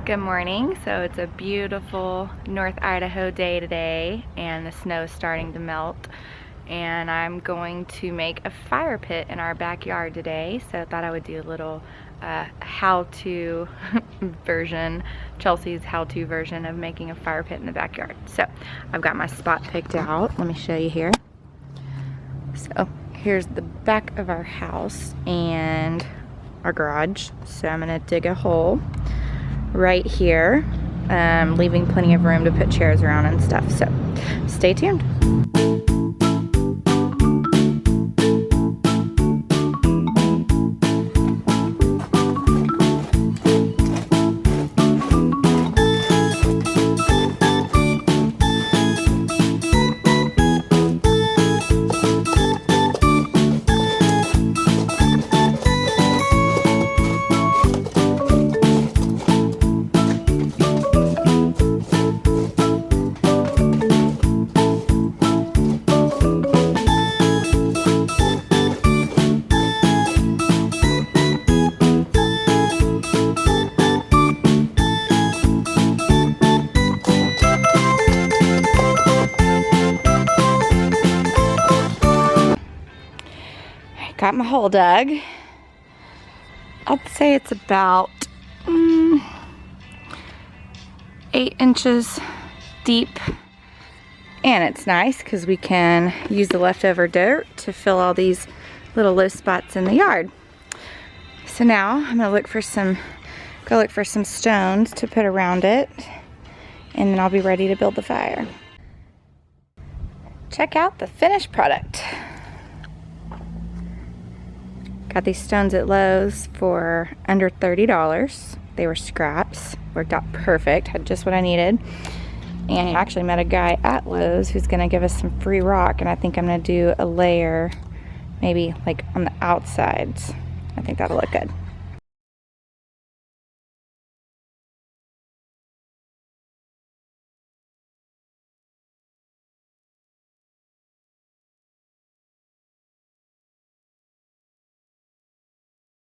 Good morning. So it's a beautiful North Idaho day today and the snow is starting to melt, and I'm going to make a fire pit in our backyard today. So I thought I would do a little how-to version, Chelsea's how-to version of making a fire pit in the backyard. So I've got my spot picked out. Let me show you here. So here's the back of our house and our garage. So I'm gonna dig a hole right here, leaving plenty of room to put chairs around and stuff. So stay tuned. Got my hole dug. I'd say it's about 8 inches deep, and it's nice because we can use the leftover dirt to fill all these little low spots in the yard. So now I'm gonna look for some stones to put around it, and then I'll be ready to build the fire. Check out the finished product. Got these stones at Lowe's for under $30. They were scraps, worked out perfect, had just what I needed. And I actually met a guy at Lowe's who's gonna give us some free rock, and I think I'm gonna do a layer maybe like on the outsides. I think that'll look good.